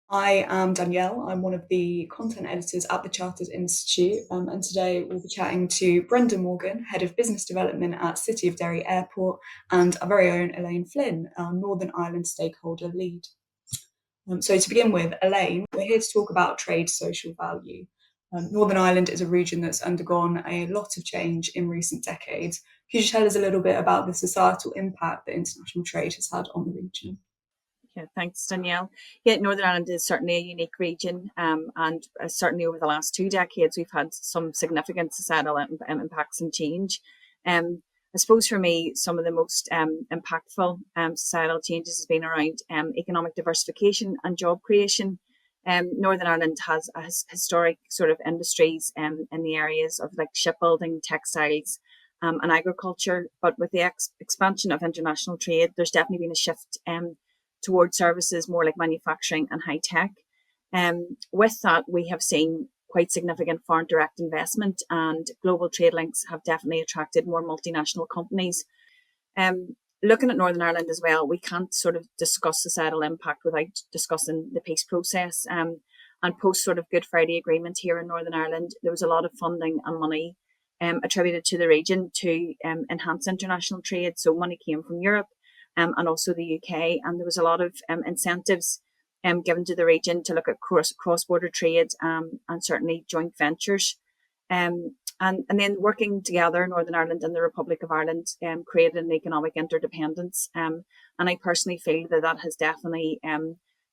I am Danielle. I'm one of the content editors at the Chartered Institute, and today we'll be chatting to Brenda Morgan, Head of Business Development at City of Derry Airport, and our very own Elaine Flynn, our Northern Ireland stakeholder lead. So to begin with, Elaine, we're here to talk about trade social value. Northern Ireland is a region that's undergone a lot of change in recent decades. Could you tell us a little bit about the societal impact that international trade has had on the region? Yeah, thanks, Danielle. Yeah, Northern Ireland is certainly a unique region, and certainly over the last 2 decades, we've had some significant societal impacts and change. I suppose for me, some of the most impactful societal changes has been around economic diversification and job creation. Northern Ireland has historic sort of industries in the areas of like shipbuilding, textiles, and agriculture. But with the expansion of international trade, there's definitely been a shift towards services more like manufacturing and high tech. With that, we have seen quite significant foreign direct investment, and global trade links have definitely attracted more multinational companies. Looking at Northern Ireland as well, we can't sort of discuss societal impact without discussing the peace process. And post sort of Good Friday Agreement here in Northern Ireland, there was a lot of funding and money attributed to the region to enhance international trade. So money came from Europe and also the UK, and there was a lot of incentives given to the region to look at cross-border trade and certainly joint ventures. And then working together, Northern Ireland and the Republic of Ireland created an economic interdependence. And I personally feel that that has definitely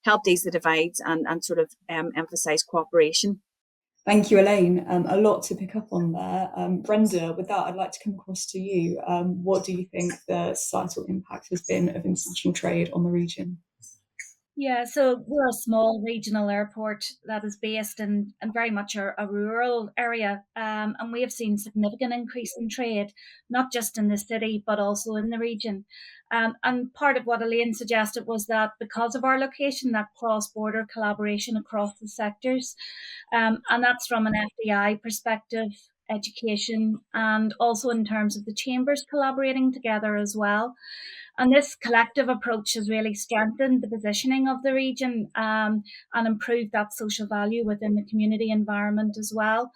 helped ease the divides and sort of emphasise cooperation. Thank you, Elaine. A lot to pick up on there. Brenda, with that, I'd like to come across to you. What do you think the societal impact has been of international trade on the region? Yeah, so we're a small regional airport that is based in very much a rural area, and we have seen significant increase in trade, not just in the city but also in the region. And part of what Elaine suggested was that because of our location, that cross-border collaboration across the sectors, and that's from an FDI perspective, education, and also in terms of the chambers collaborating together as well. And this collective approach has really strengthened the positioning of the region and improved that social value within the community environment as well.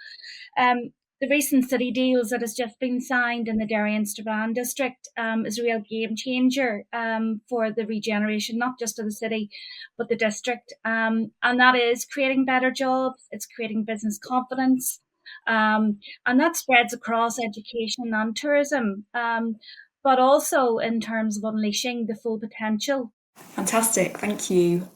The recent city deals that has just been signed in the Derry and Strabane district is a real game changer for the regeneration, not just of the city, but the district. And that is creating better jobs, it's creating business confidence, and that spreads across education and tourism, but also in terms of unleashing the full potential. Fantastic, thank you.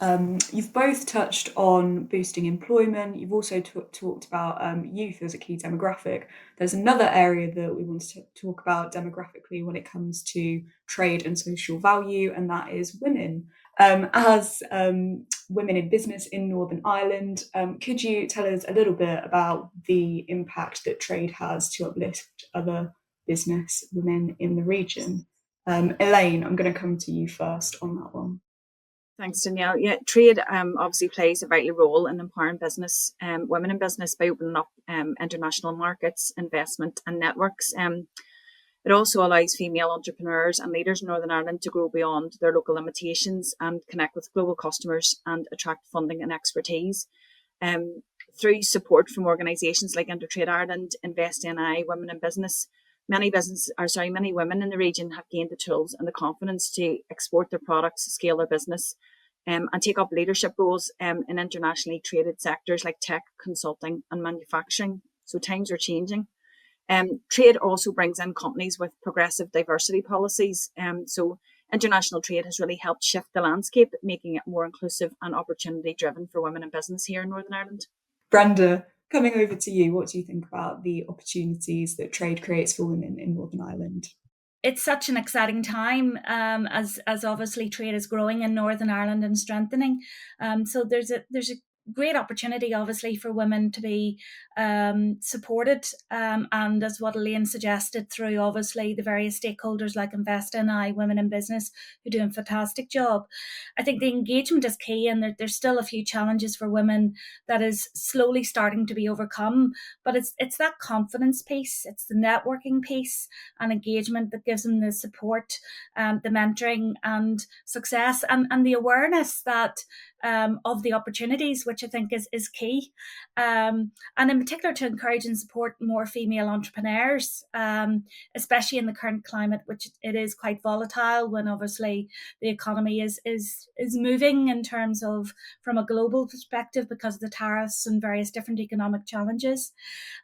You've both touched on boosting employment. You've also talked about youth as a key demographic. There's another area that we want to talk about demographically when it comes to trade and social value, and that is women. As women in business in Northern Ireland, could you tell us a little bit about the impact that trade has to uplift other business women in the region? Elaine, I'm going to come to you first on that one. Thanks, Danielle. Yeah, trade obviously plays a vital role in empowering business, women in business by opening up international markets, investment and networks. It also allows female entrepreneurs and leaders in Northern Ireland to grow beyond their local limitations and connect with global customers and attract funding and expertise. Um, Through support from organisations like Intertrade Ireland, Invest NI, Women in Business, many women in the region have gained the tools and the confidence to export their products, scale their business, and take up leadership roles in internationally traded sectors like tech, consulting, and manufacturing. So times are changing. Trade also brings in companies with progressive diversity policies. So international trade has really helped shift the landscape, making it more inclusive and opportunity driven for women in business here in Northern Ireland. Brenda, coming over to you, what do you think about the opportunities that trade creates for women in Northern Ireland? It's such an exciting time, as obviously trade is growing in Northern Ireland and strengthening. So there's a great opportunity, obviously, for women to be supported, and as what Elaine suggested, through obviously the various stakeholders like Invest NI, Women in Business, who do a fantastic job. I think the engagement is key, and there's still a few challenges for women that is slowly starting to be overcome. But it's that confidence piece, it's the networking piece and engagement that gives them the support, the mentoring and success, and the awareness that of the opportunities, which I think is key. And in particular, to encourage and support more female entrepreneurs, especially in the current climate, which it is quite volatile, when obviously the economy is moving in terms of from a global perspective because of the tariffs and various different economic challenges.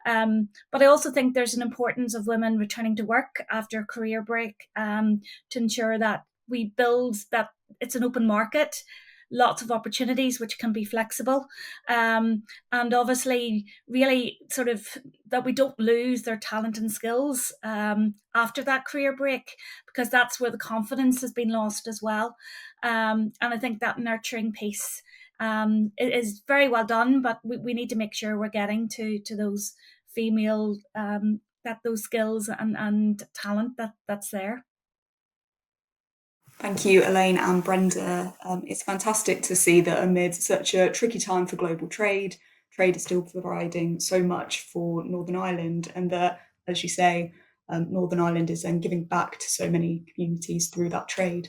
But I also think there's an importance of women returning to work after a career break, to ensure that we build that it's an open market, lots of opportunities which can be flexible, and obviously really sort of that we don't lose their talent and skills after that career break, because that's where the confidence has been lost as well. And I think that nurturing piece is very well done, but we need to make sure we're getting to those female that those skills and talent that's there. Thank you, Elaine and Brenda. It's fantastic to see that amid such a tricky time for global trade, trade is still providing so much for Northern Ireland, and that, as you say, Northern Ireland is then giving back to so many communities through that trade.